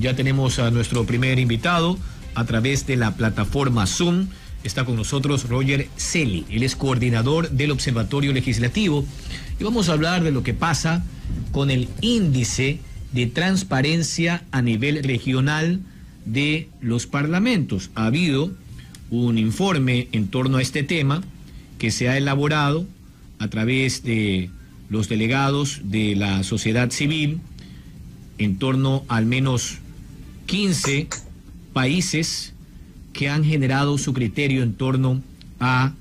Ya tenemos a nuestro primer invitado a través de la plataforma Zoom. Está con nosotros Roger Celi, él es coordinador del Observatorio Legislativo. Y vamos a hablar de lo que pasa con el índice de transparencia a nivel regional de los parlamentos. Ha habido un informe en torno a este tema que se ha elaborado a través de los delegados de la sociedad civil en torno a al menos 15 países que han generado su criterio en torno a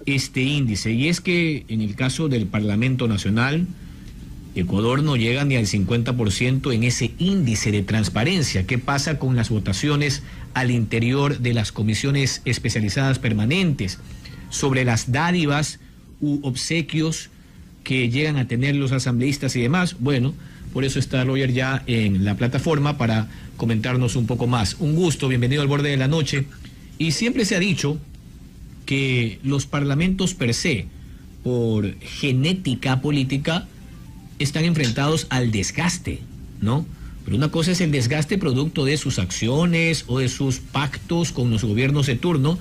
este índice. Y es que en el caso del Parlamento Nacional, Ecuador no llega ni al 50% en ese índice de transparencia. ¿Qué pasa con las votaciones al interior de las comisiones especializadas permanentes sobre las dádivas u obsequios que llegan a tener los asambleístas y demás? Bueno, por eso está Roger ya en la plataforma para comentarnos un poco más. Un gusto, bienvenido al Borde de la Noche. Y siempre se ha dicho que los parlamentos per se, por genética política, están enfrentados al desgaste, ¿no? Pero una cosa es el desgaste producto de sus acciones o de sus pactos con los gobiernos de turno,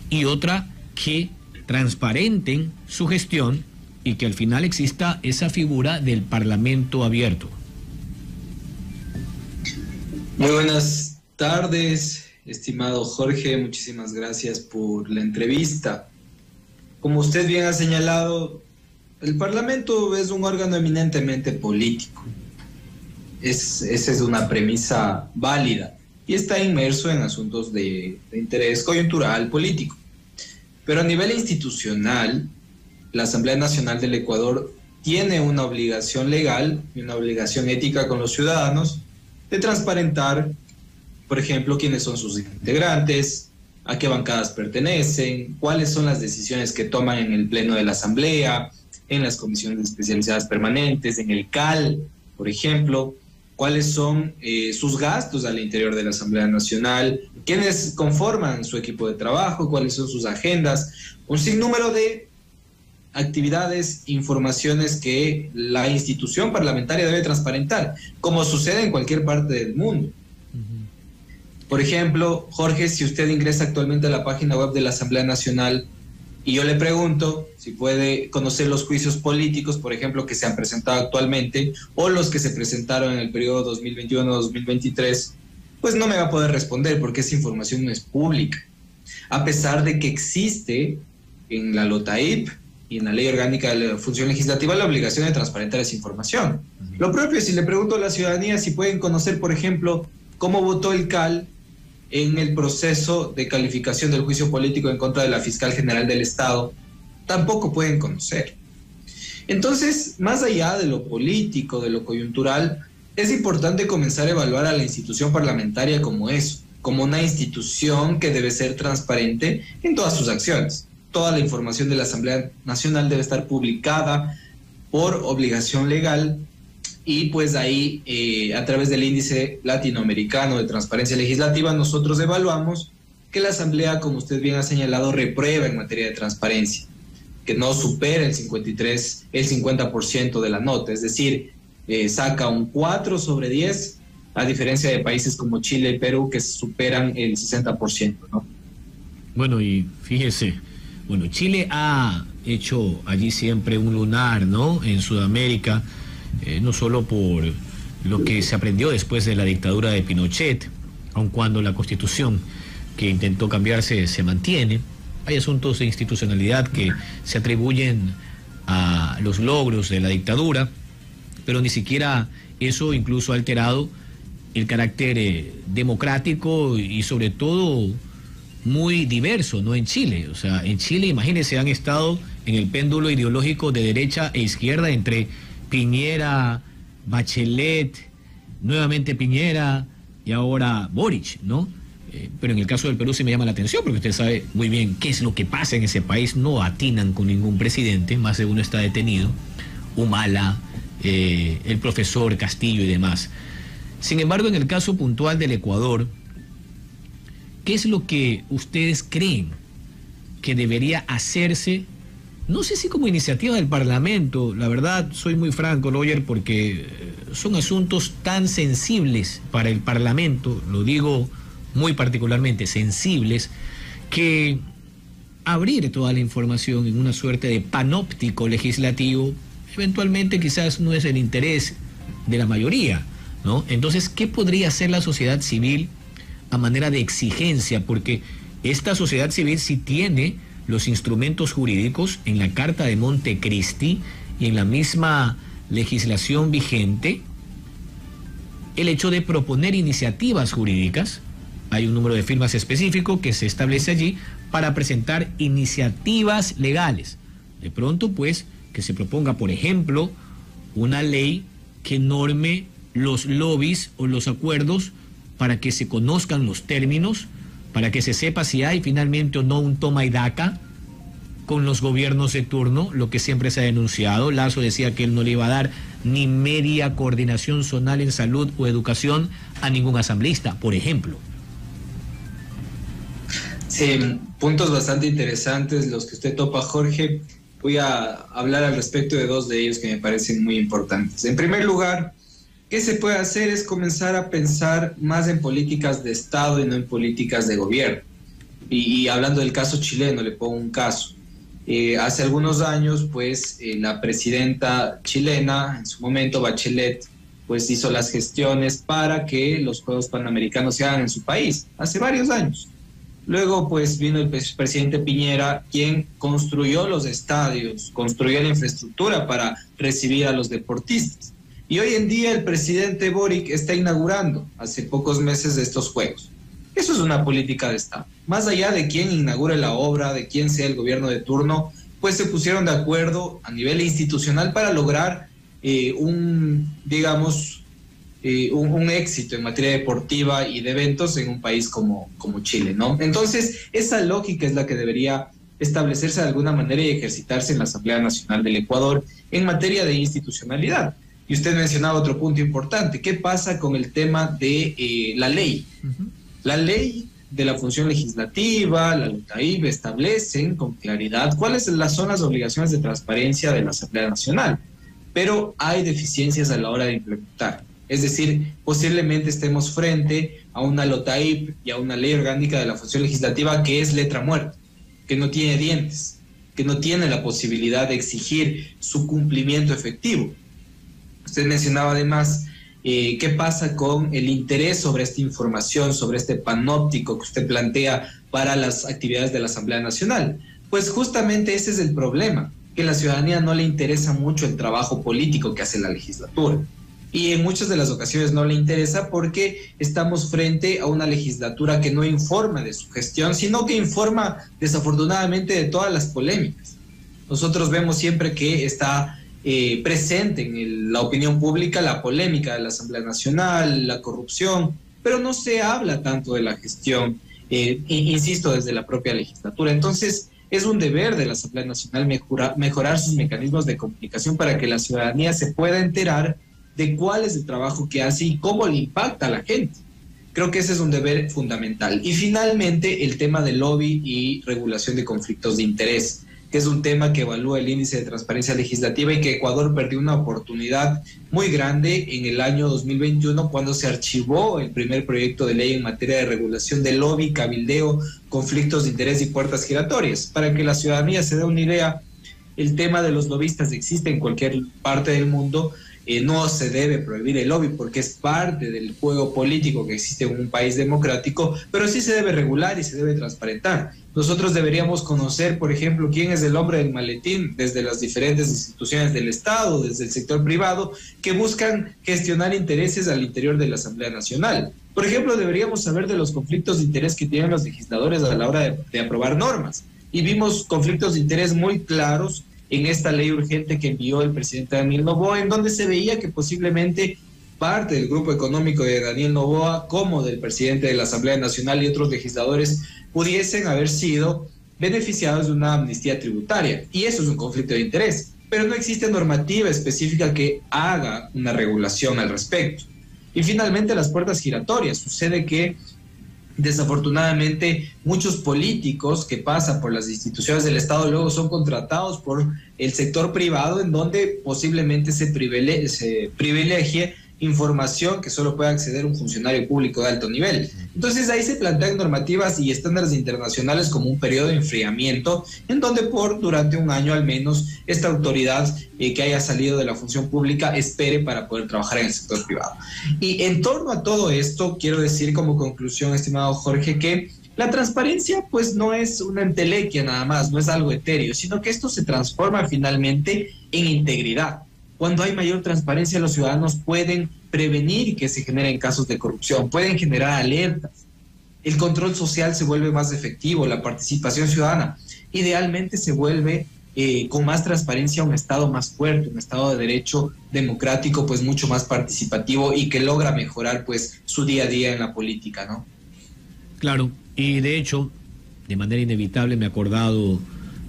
y otra que transparenten su gestión y que al final exista esa figura del parlamento abierto. Muy buenas tardes, estimado Jorge, muchísimas gracias por la entrevista. Como usted bien ha señalado, el Parlamento es un órgano eminentemente político. Esa es una premisa válida y está inmerso en asuntos de interés coyuntural político. Pero a nivel institucional, la Asamblea Nacional del Ecuador tiene una obligación legal y una obligación ética con los ciudadanos de transparentar, por ejemplo, quiénes son sus integrantes, a qué bancadas pertenecen, cuáles son las decisiones que toman en el Pleno de la Asamblea, en las comisiones especializadas permanentes, en el CAL, por ejemplo, cuáles son sus gastos al interior de la Asamblea Nacional, quiénes conforman su equipo de trabajo, cuáles son sus agendas, un sinnúmero de actividades, informaciones que la institución parlamentaria debe transparentar, como sucede en cualquier parte del mundo. Por ejemplo, Jorge, si usted ingresa actualmente a la página web de la Asamblea Nacional y yo le pregunto si puede conocer los juicios políticos, por ejemplo, que se han presentado actualmente o los que se presentaron en el periodo 2021-2023, pues no me va a poder responder porque esa información no es pública. A pesar de que existe en la LOTAIP y en la Ley Orgánica de la Función Legislativa la obligación de transparentar esa información. Lo propio, si le pregunto a la ciudadanía si pueden conocer, por ejemplo, cómo votó el CAL en el proceso de calificación del juicio político en contra de la fiscal general del Estado, tampoco pueden conocer. Entonces, más allá de lo político, de lo coyuntural, es importante comenzar a evaluar a la institución parlamentaria como eso, como una institución que debe ser transparente en todas sus acciones. Toda la información de la Asamblea Nacional debe estar publicada por obligación legal. Y pues ahí, a través del índice latinoamericano de transparencia legislativa, nosotros evaluamos que la Asamblea, como usted bien ha señalado, reprueba en materia de transparencia, que no supera el 50% de la nota, es decir, saca un 4 sobre 10, a diferencia de países como Chile y Perú que superan el 60%, ¿no? Bueno, y fíjese, bueno, Chile ha hecho allí siempre un lunar, ¿no?, en Sudamérica. No solo por lo que se aprendió después de la dictadura de Pinochet, aun cuando la constitución que intentó cambiarse se mantiene. Hay asuntos de institucionalidad que se atribuyen a los logros de la dictadura, pero ni siquiera eso incluso ha alterado el carácter democrático y sobre todo muy diverso, ¿no?, en Chile. O sea, en Chile, imagínense, han estado en el péndulo ideológico de derecha e izquierda entre Piñera, Bachelet, nuevamente Piñera y ahora Boric, ¿no? Pero en el caso del Perú sí me llama la atención porque usted sabe muy bien qué es lo que pasa en ese país. No atinan con ningún presidente, más de uno está detenido, Humala, el profesor Castillo y demás. Sin embargo, en el caso puntual del Ecuador, ¿qué es lo que ustedes creen que debería hacerse no sé si como iniciativa del Parlamento, la verdad soy muy franco, Roger, porque son asuntos tan sensibles para el Parlamento, lo digo muy particularmente, sensibles, que abrir toda la información en una suerte de panóptico legislativo, eventualmente quizás no es el interés de la mayoría, ¿no? Entonces, ¿qué podría hacer la sociedad civil a manera de exigencia? Porque esta sociedad civil sí tiene los instrumentos jurídicos en la Carta de Montecristi y en la misma legislación vigente, el hecho de proponer iniciativas jurídicas. Hay un número de firmas específico que se establece allí para presentar iniciativas legales. De pronto, pues, que se proponga, por ejemplo, una ley que norme los lobbies o los acuerdos para que se conozcan los términos, para que se sepa si hay finalmente o no un toma y daca con los gobiernos de turno, lo que siempre se ha denunciado. Lazo decía que él no le iba a dar ni media coordinación zonal en salud o educación a ningún asambleísta, por ejemplo. Sí, puntos bastante interesantes los que usted topa, Jorge. Voy a hablar al respecto de dos de ellos que me parecen muy importantes. En primer lugar, ¿qué se puede hacer? Es comenzar a pensar más en políticas de Estado y no en políticas de gobierno. Y hablando del caso chileno, le pongo un caso. Hace algunos años, pues, la presidenta chilena, en su momento, Bachelet, pues hizo las gestiones para que los Juegos Panamericanos se hagan en su país, hace varios años. Luego, pues, vino el presidente Piñera, quien construyó los estadios, construyó la infraestructura para recibir a los deportistas. Y hoy en día el presidente Boric está inaugurando, hace pocos meses, estos Juegos. Eso es una política de Estado. Más allá de quién inaugure la obra, de quién sea el gobierno de turno, pues se pusieron de acuerdo a nivel institucional para lograr un éxito en materia deportiva y de eventos en un país como Chile, ¿no? Entonces, esa lógica es la que debería establecerse de alguna manera y ejercitarse en la Asamblea Nacional del Ecuador en materia de institucionalidad. Y usted mencionaba otro punto importante. ¿Qué pasa con el tema de la ley? Uh-huh. La ley de la función legislativa, la LOTAIB, establecen con claridad cuáles son las obligaciones de transparencia de la Asamblea Nacional, pero hay deficiencias a la hora de implementar. Es decir, posiblemente estemos frente a una LOTAIB y a una ley orgánica de la función legislativa que es letra muerta, que no tiene dientes, que no tiene la posibilidad de exigir su cumplimiento efectivo. Usted mencionaba además qué pasa con el interés sobre esta información, sobre este panóptico que usted plantea para las actividades de la Asamblea Nacional. Pues justamente ese es el problema, que a la ciudadanía no le interesa mucho el trabajo político que hace la legislatura. Y en muchas de las ocasiones no le interesa porque estamos frente a una legislatura que no informa de su gestión, sino que informa desafortunadamente de todas las polémicas. Nosotros vemos siempre que está presente en la opinión pública la polémica de la Asamblea Nacional, la corrupción, pero no se habla tanto de la gestión, insisto, desde la propia legislatura. Entonces, es un deber de la Asamblea Nacional mejorar sus mecanismos de comunicación para que la ciudadanía se pueda enterar de cuál es el trabajo que hace y cómo le impacta a la gente. Creo que ese es un deber fundamental. Y finalmente, el tema del lobby y regulación de conflictos de interés, que es un tema que evalúa el índice de transparencia legislativa y que Ecuador perdió una oportunidad muy grande en el año 2021 cuando se archivó el primer proyecto de ley en materia de regulación de lobby, cabildeo, conflictos de interés y puertas giratorias. Para que la ciudadanía se dé una idea, el tema de los lobistas existe en cualquier parte del mundo. No se debe prohibir el lobby porque es parte del juego político que existe en un país democrático, pero sí se debe regular y se debe transparentar. Nosotros deberíamos conocer, por ejemplo, quién es el hombre del maletín desde las diferentes instituciones del Estado, desde el sector privado, que buscan gestionar intereses al interior de la Asamblea Nacional. Por ejemplo, deberíamos saber de los conflictos de interés que tienen los legisladores a la hora de aprobar normas. Y vimos conflictos de interés muy claros en esta ley urgente que envió el presidente Daniel Noboa, en donde se veía que posiblemente parte del grupo económico de Daniel Noboa, como del presidente de la Asamblea Nacional y otros legisladores, pudiesen haber sido beneficiados de una amnistía tributaria. Y eso es un conflicto de interés, pero no existe normativa específica que haga una regulación al respecto. Y finalmente, las puertas giratorias. Sucede que Desafortunadamente, muchos políticos que pasan por las instituciones del Estado luego son contratados por el sector privado, en donde posiblemente se privilegie información que solo puede acceder un funcionario público de alto nivel. Entonces ahí se plantean normativas y estándares internacionales como un periodo de enfriamiento, en donde durante un año al menos esta autoridad que haya salido de la función pública espere para poder trabajar en el sector privado. Y en torno a todo esto, quiero decir como conclusión, estimado Jorge, que la transparencia pues no es una entelequia nada más, no es algo etéreo, sino que esto se transforma finalmente en integridad. Cuando hay mayor transparencia, los ciudadanos pueden prevenir que se generen casos de corrupción, pueden generar alertas. El control social se vuelve más efectivo, la participación ciudadana. Idealmente se vuelve con más transparencia un Estado más fuerte, un Estado de derecho democrático, pues mucho más participativo y que logra mejorar pues su día a día en la política, ¿no? Claro, y de hecho, de manera inevitable me he acordado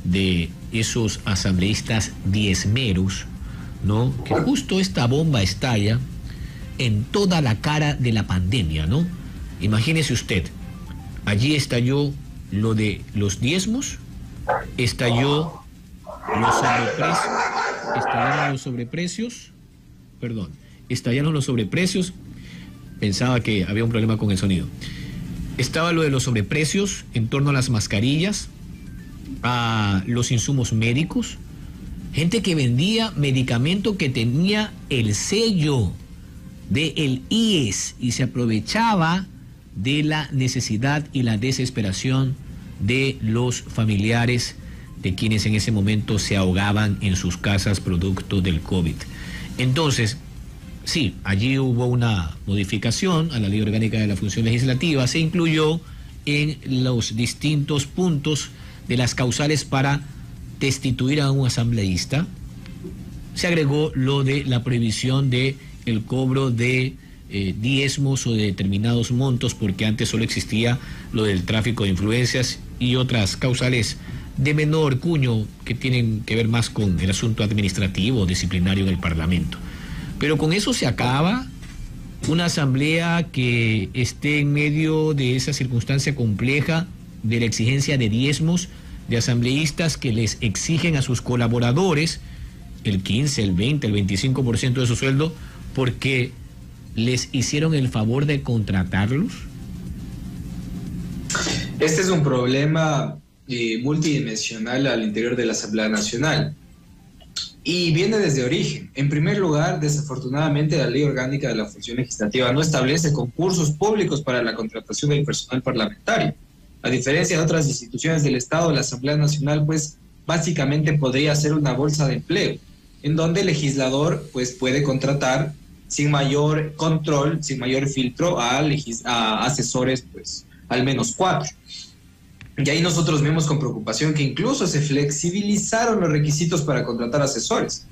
de esos asambleístas diezmeros, ¿no? Que justo esta bomba estalla en toda la cara de la pandemia, ¿no? Imagínese usted, allí estalló lo de los diezmos, estallaron los sobreprecios, pensaba que había un problema con el sonido. Estaba lo de los sobreprecios en torno a las mascarillas, a los insumos médicos, gente que vendía medicamento que tenía el sello del IES y se aprovechaba de la necesidad y la desesperación de los familiares de quienes en ese momento se ahogaban en sus casas producto del COVID. Entonces, sí, allí hubo una modificación a la Ley Orgánica de la Función Legislativa, se incluyó en los distintos puntos de las causales para destituir a un asambleísta, se agregó lo de la prohibición de el cobro de diezmos o de determinados montos, porque antes solo existía lo del tráfico de influencias y otras causales de menor cuño que tienen que ver más con el asunto administrativo o disciplinario en el Parlamento. Pero con eso se acaba una asamblea que esté en medio de esa circunstancia compleja de la exigencia de diezmos, de asambleístas que les exigen a sus colaboradores el 15, el 20, el 25% de su sueldo porque les hicieron el favor de contratarlos. Este es un problema multidimensional al interior de la Asamblea Nacional y viene desde origen. En primer lugar, desafortunadamente la Ley Orgánica de la Función Legislativa no establece concursos públicos para la contratación del personal parlamentario. A diferencia de otras instituciones del Estado, la Asamblea Nacional pues básicamente podría ser una bolsa de empleo, en donde el legislador pues puede contratar sin mayor control, sin mayor filtro a asesores, pues al menos 4. Y ahí nosotros vemos con preocupación que incluso se flexibilizaron los requisitos para contratar asesores.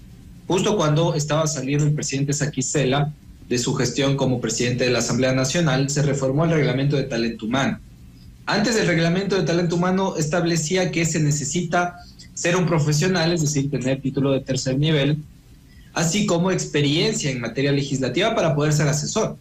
Justo cuando estaba saliendo el presidente Saquicela de su gestión como presidente de la Asamblea Nacional, se reformó el reglamento de talento humano. Antes el reglamento de talento humano establecía que se necesita ser un profesional, es decir, tener título de tercer nivel, así como experiencia en materia legislativa para poder ser asesor.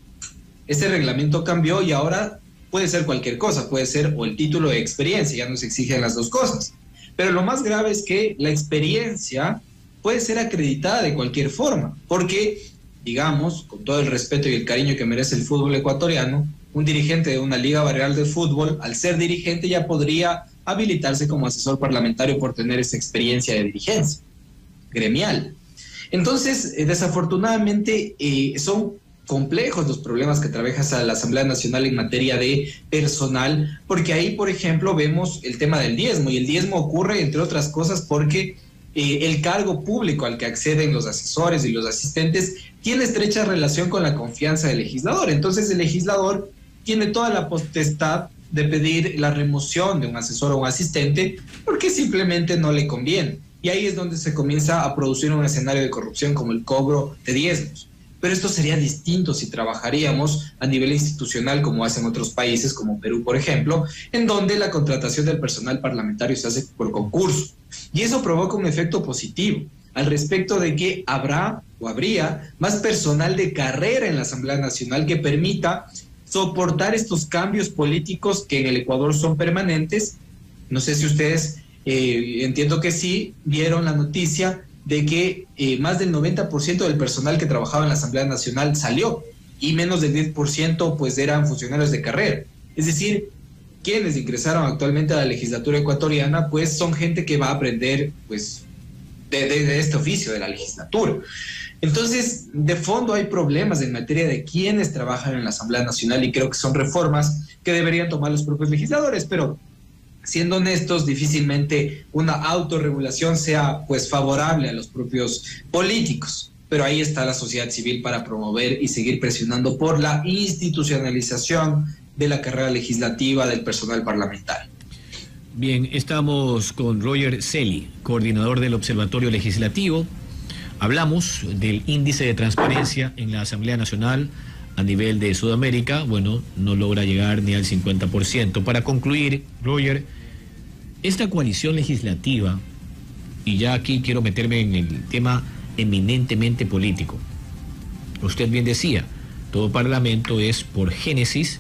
Este reglamento cambió y ahora puede ser cualquier cosa, puede ser o el título de experiencia, ya no se exigen las dos cosas. Pero lo más grave es que la experiencia puede ser acreditada de cualquier forma, porque, digamos, con todo el respeto y el cariño que merece el fútbol ecuatoriano, un dirigente de una liga barrial de fútbol, al ser dirigente ya podría habilitarse como asesor parlamentario por tener esa experiencia de dirigencia gremial. Entonces, desafortunadamente, son complejos los problemas que atraviesa la Asamblea Nacional en materia de personal, porque ahí, por ejemplo, vemos el tema del diezmo, y el diezmo ocurre, entre otras cosas, porque el cargo público al que acceden los asesores y los asistentes tiene estrecha relación con la confianza del legislador. Entonces, el legislador tiene toda la potestad de pedir la remoción de un asesor o un asistente porque simplemente no le conviene. Y ahí es donde se comienza a producir un escenario de corrupción como el cobro de diezmos. Pero esto sería distinto si trabajaríamos a nivel institucional como hacen otros países como Perú, por ejemplo, en donde la contratación del personal parlamentario se hace por concurso. Y eso provoca un efecto positivo al respecto de que habrá o habría más personal de carrera en la Asamblea Nacional que permita soportar estos cambios políticos que en el Ecuador son permanentes. No sé si ustedes, entiendo que sí, vieron la noticia de que más del 90% del personal que trabajaba en la Asamblea Nacional salió y menos del 10% pues eran funcionarios de carrera. Es decir, quienes ingresaron actualmente a la legislatura ecuatoriana pues son gente que va a aprender pues de este oficio de la legislatura. Entonces, de fondo hay problemas en materia de quienes trabajan en la Asamblea Nacional y creo que son reformas que deberían tomar los propios legisladores, pero siendo honestos, difícilmente una autorregulación sea pues favorable a los propios políticos. Pero ahí está la sociedad civil para promover y seguir presionando por la institucionalización de la carrera legislativa del personal parlamentario. Bien, estamos con Roger Celi, coordinador del Observatorio Legislativo. Hablamos del índice de transparencia en la Asamblea Nacional a nivel de Sudamérica. Bueno, no logra llegar ni al 50%. Para concluir, Roger, esta coalición legislativa, y ya aquí quiero meterme en el tema eminentemente político. Usted bien decía, todo parlamento es por génesis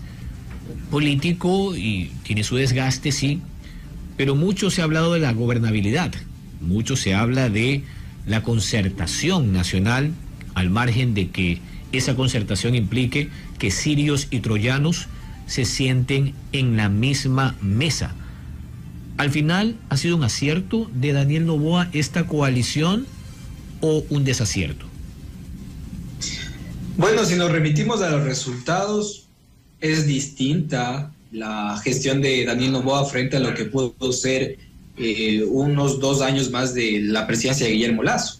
político y tiene su desgaste, sí, pero mucho se ha hablado de la gobernabilidad, mucho se habla de la concertación nacional, al margen de que esa concertación implique que sirios y troyanos se sienten en la misma mesa. Al final, ¿ha sido un acierto de Daniel Noboa esta coalición o un desacierto? Bueno, si nos remitimos a los resultados, es distinta la gestión de Daniel Noboa frente a lo que pudo ser unos 2 años más de la presidencia de Guillermo Lasso.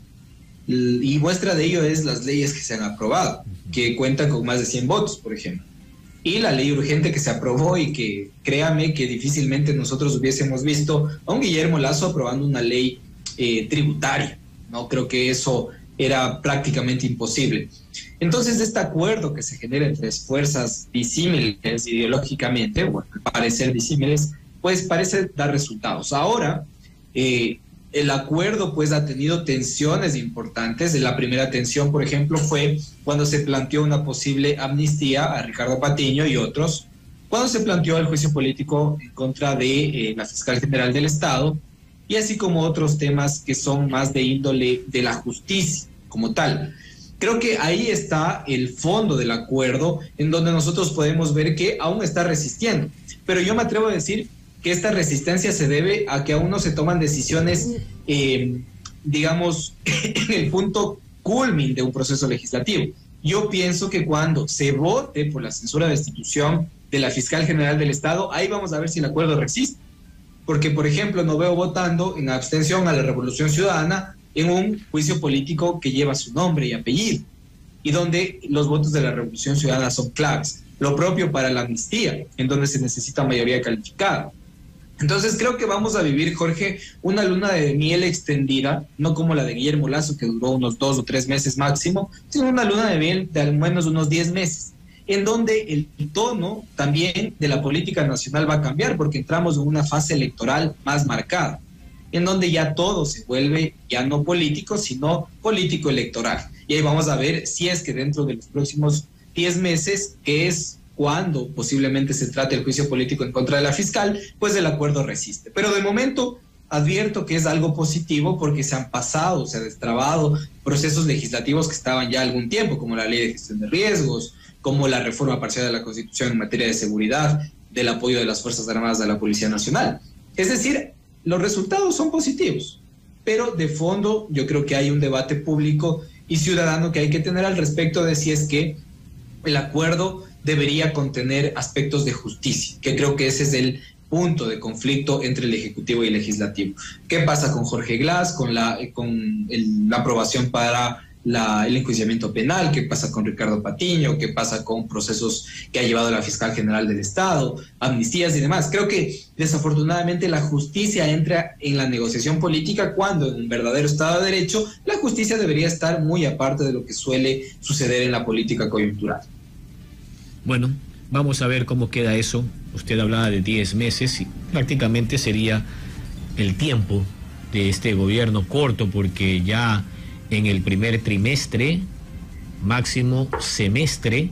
Y muestra de ello es las leyes que se han aprobado, que cuentan con más de 100 votos, por ejemplo. Y la ley urgente que se aprobó y que, créame, que difícilmente nosotros hubiésemos visto a un Guillermo Lasso aprobando una ley tributaria. No creo que eso era prácticamente imposible. Entonces, este acuerdo que se genera entre fuerzas disímiles ideológicamente, o al parecer disímiles, pues parece dar resultados. Ahora, el acuerdo pues ha tenido tensiones importantes. La primera tensión, por ejemplo, fue cuando se planteó una posible amnistía a Ricardo Patiño y otros, cuando se planteó el juicio político en contra de la fiscal general del Estado, y así como otros temas que son más de índole de la justicia como tal. Creo que ahí está el fondo del acuerdo, en donde nosotros podemos ver que aún está resistiendo. Pero yo me atrevo a decir que esta resistencia se debe a que aún no se toman decisiones, digamos, en el punto culmin de un proceso legislativo. Yo pienso que cuando se vote por la censura de destitución de la fiscal general del Estado, ahí vamos a ver si el acuerdo resiste. Porque, por ejemplo, no veo votando en abstención a la Revolución Ciudadana en un juicio político que lleva su nombre y apellido, y donde los votos de la Revolución Ciudadana son claves. Lo propio para la amnistía, en donde se necesita mayoría calificada. Entonces creo que vamos a vivir, Jorge, una luna de miel extendida, no como la de Guillermo Lasso, que duró unos 2 o 3 meses máximo, sino una luna de miel de al menos unos 10 meses, en donde el tono también de la política nacional va a cambiar, porque entramos en una fase electoral más marcada, en donde ya todo se vuelve ya no político, sino político-electoral. Y ahí vamos a ver si es que dentro de los próximos 10 meses, que es cuando posiblemente se trate el juicio político en contra de la fiscal, pues el acuerdo resiste. Pero de momento advierto que es algo positivo porque se han pasado, se han destrabado procesos legislativos que estaban ya algún tiempo, como la ley de gestión de riesgos, como la reforma parcial de la Constitución en materia de seguridad, del apoyo de las Fuerzas Armadas a la Policía Nacional. Es decir, los resultados son positivos, pero de fondo yo creo que hay un debate público y ciudadano que hay que tener al respecto de si es que el acuerdo debería contener aspectos de justicia, que creo que ese es el punto de conflicto entre el Ejecutivo y el Legislativo. ¿Qué pasa con Jorge Glass, con la aprobación para el enjuiciamiento penal? ¿Qué pasa con Ricardo Patiño? ¿Qué pasa con procesos que ha llevado la Fiscal General del Estado, amnistías y demás? Creo que desafortunadamente la justicia entra en la negociación política cuando en un verdadero Estado de Derecho la justicia debería estar muy aparte de lo que suele suceder en la política coyuntural. Bueno, vamos a ver cómo queda eso. Usted hablaba de 10 meses y prácticamente sería el tiempo de este gobierno corto, porque ya en el primer trimestre, máximo semestre,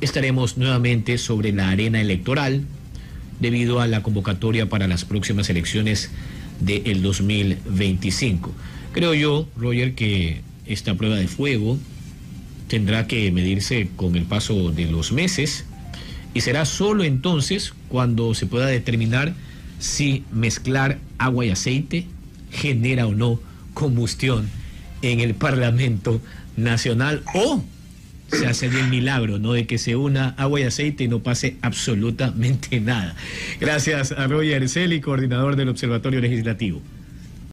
estaremos nuevamente sobre la arena electoral debido a la convocatoria para las próximas elecciones del 2025. Creo yo, Roger, que esta prueba de fuego tendrá que medirse con el paso de los meses y será solo entonces cuando se pueda determinar si mezclar agua y aceite genera o no combustión en el Parlamento Nacional, o se hace el milagro, ¿no?, de que se una agua y aceite y no pase absolutamente nada. Gracias a Roger Celi, coordinador del Observatorio Legislativo.